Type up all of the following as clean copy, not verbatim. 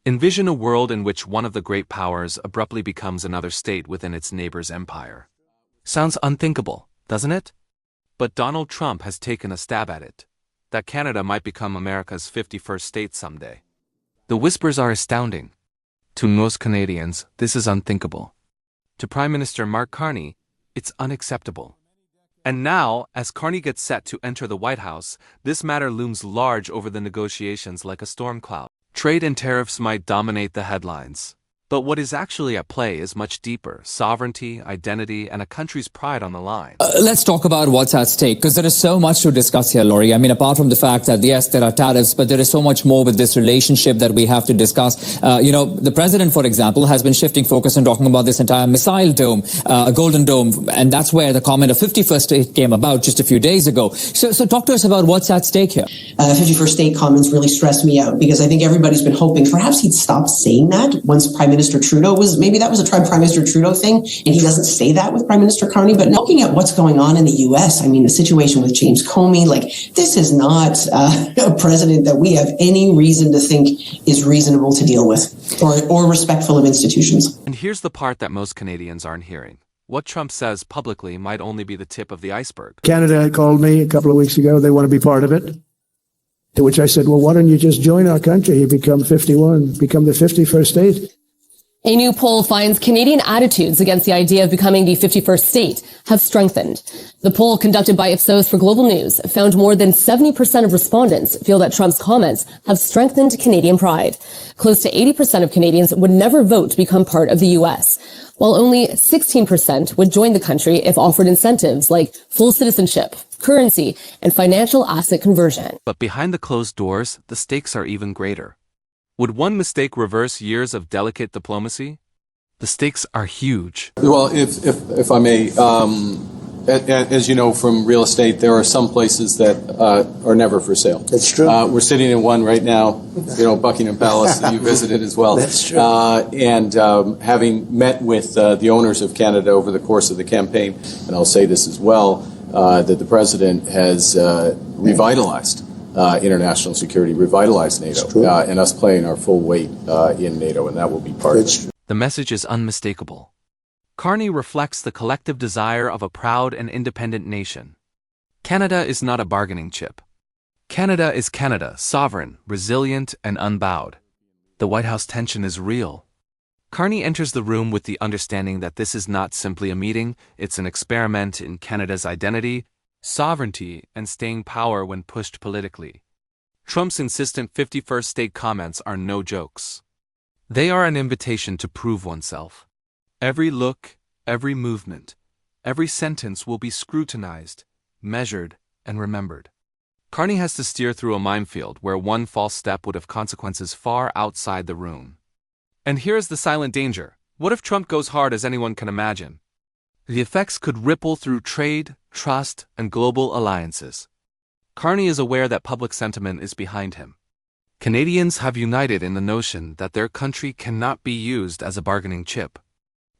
Envision a world in which one of the great powers abruptly becomes another state within its neighbor's empire. Sounds unthinkable, doesn't it? But Donald Trump has taken a stab at it. That Canada might become America's 51st state someday. The whispers are astounding. To most Canadians, this is unthinkable. To Prime Minister Mark Carney, it's unacceptable. And now, as Carney gets set to enter the White House, this matter looms large over the negotiations like a storm cloud. Trade and tariffs might dominate the headlines. But what is actually at play is much deeper: sovereignty, identity, and a country's pride on the line. Let's talk about what's at stake, because there is so much to discuss here, Laurie. I mean, apart from the fact that, yes, there are tariffs, but there is so much more with this relationship that we have to discuss. The president, for example, has been shifting focus and talking about this entire missile dome, a golden dome, and that's where the comment of 51st state came about just a few days ago. So talk to us about what's at stake here. 51st state comments really stressed me out, because I think everybody's been hoping perhaps he'd stop saying that once Prime Minister Trudeau maybe that was a Prime Minister Trudeau thing, and he doesn't say that with Prime Minister Carney. But looking at what's going on in the U.S., I mean, the situation with James Comey, this is not a president that we have any reason to think is reasonable to deal with or respectful of institutions. And here's the part that most Canadians aren't hearing. What Trump says publicly might only be the tip of the iceberg. Canada called me a couple of weeks ago. They want to be part of it. To which I said, well, why don't you just join our country? You become 51, become the 51st state. A new poll finds Canadian attitudes against the idea of becoming the 51st state have strengthened. The poll conducted by Ipsos for Global News found more than 70% of respondents feel that Trump's comments have strengthened Canadian pride. Close to 80% of Canadians would never vote to become part of the U.S., while only 16% would join the country if offered incentives like full citizenship, currency, and financial asset conversion. But behind the closed doors, the stakes are even greater. Would one mistake reverse years of delicate diplomacy? The stakes are huge. Well, if I may, as you know from real estate, there are some places that are never for sale. That's true. We're sitting in one right now, Buckingham Palace, that you visited as well. That's true. And having met with the owners of Canada over the course of the campaign, and I'll say this as well, that the president has revitalized international security, revitalize NATO, and us playing our full weight in NATO, and that will be part of it. The message is unmistakable. Carney reflects the collective desire of a proud and independent nation. Canada is not a bargaining chip. Canada is Canada, sovereign, resilient, and unbowed. The White House tension is real. Carney enters the room with the understanding that this is not simply a meeting, it's an experiment in Canada's identity, sovereignty, and staying power when pushed politically. Trump's insistent 51st state comments are no jokes. They are an invitation to prove oneself. Every look, every movement, every sentence will be scrutinized, measured, and remembered. Carney has to steer through a minefield where one false step would have consequences far outside the room. And here's the silent danger. What if Trump goes hard as anyone can imagine? The effects could ripple through trade, trust, and global alliances. Carney is aware that public sentiment is behind him. Canadians have united in the notion that their country cannot be used as a bargaining chip.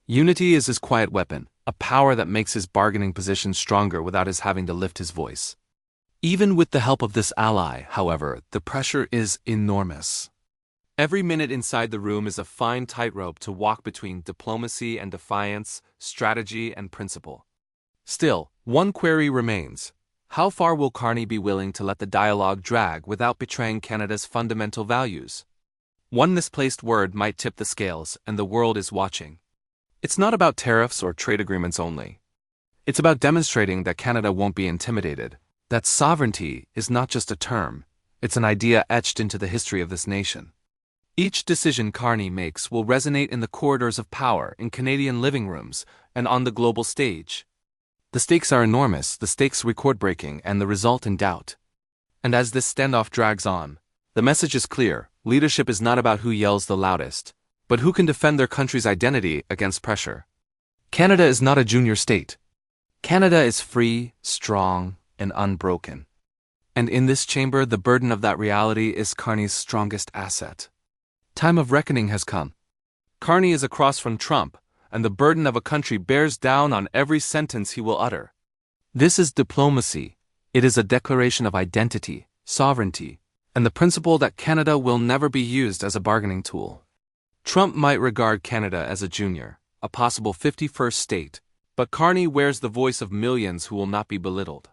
Unity is his quiet weapon, a power that makes his bargaining position stronger without his having to lift his voice. Even with the help of this ally, however, the pressure is enormous. Every minute inside the room is a fine tightrope to walk between diplomacy and defiance, strategy and principle. Still, one query remains. How far will Carney be willing to let the dialogue drag without betraying Canada's fundamental values? One misplaced word might tip the scales, and the world is watching. It's not about tariffs or trade agreements only. It's about demonstrating that Canada won't be intimidated, that sovereignty is not just a term, it's an idea etched into the history of this nation. Each decision Carney makes will resonate in the corridors of power, in Canadian living rooms, and on the global stage. The stakes are enormous, the stakes record-breaking, and the result in doubt. And as this standoff drags on, the message is clear: leadership is not about who yells the loudest, but who can defend their country's identity against pressure. Canada is not a junior state. Canada is free, strong, and unbroken. And in this chamber, the burden of that reality is Carney's strongest asset. Time of reckoning has come. Carney is across from Trump, and the burden of a country bears down on every sentence he will utter. This is diplomacy. It is a declaration of identity, sovereignty, and the principle that Canada will never be used as a bargaining tool. Trump might regard Canada as a junior, a possible 51st state, but Carney wears the voice of millions who will not be belittled.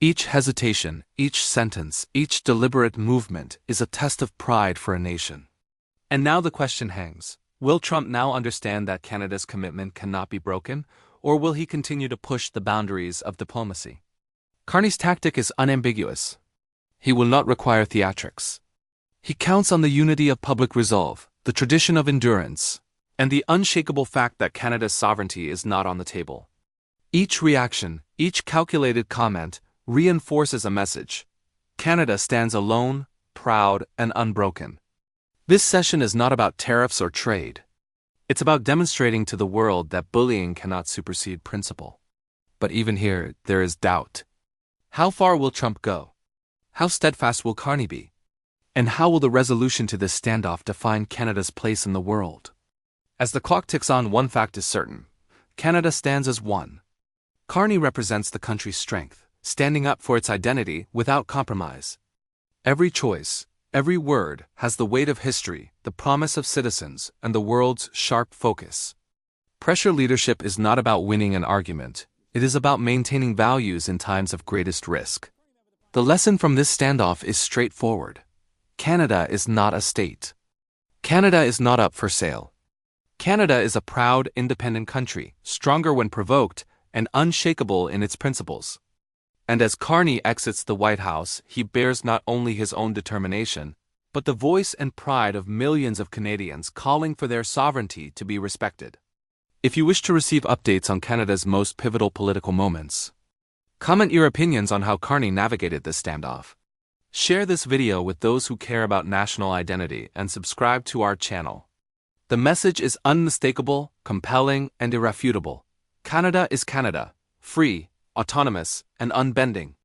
Each hesitation, each sentence, each deliberate movement is a test of pride for a nation. And now the question hangs. Will Trump now understand that Canada's commitment cannot be broken, or will he continue to push the boundaries of diplomacy? Carney's tactic is unambiguous. He will not require theatrics. He counts on the unity of public resolve, the tradition of endurance, and the unshakable fact that Canada's sovereignty is not on the table. Each reaction, each calculated comment, reinforces a message. Canada stands alone, proud, and unbroken. This session is not about tariffs or trade. It's about demonstrating to the world that bullying cannot supersede principle. But even here, there is doubt. How far will Trump go? How steadfast will Carney be? And how will the resolution to this standoff define Canada's place in the world? As the clock ticks on, one fact is certain. Canada stands as one. Carney represents the country's strength, standing up for its identity without compromise. Every choice, every word has the weight of history, the promise of citizens, and the world's sharp focus. Pressure leadership is not about winning an argument. It is about maintaining values in times of greatest risk. The lesson from this standoff is straightforward. Canada is not a state. Canada is not up for sale. Canada is a proud, independent country, stronger when provoked, and unshakable in its principles. And as Carney exits the White House, he bears not only his own determination, but the voice and pride of millions of Canadians calling for their sovereignty to be respected. If you wish to receive updates on Canada's most pivotal political moments, comment your opinions on how Carney navigated this standoff. Share this video with those who care about national identity and subscribe to our channel. The message is unmistakable, compelling, and irrefutable. Canada is Canada, free, autonomous, and unbending.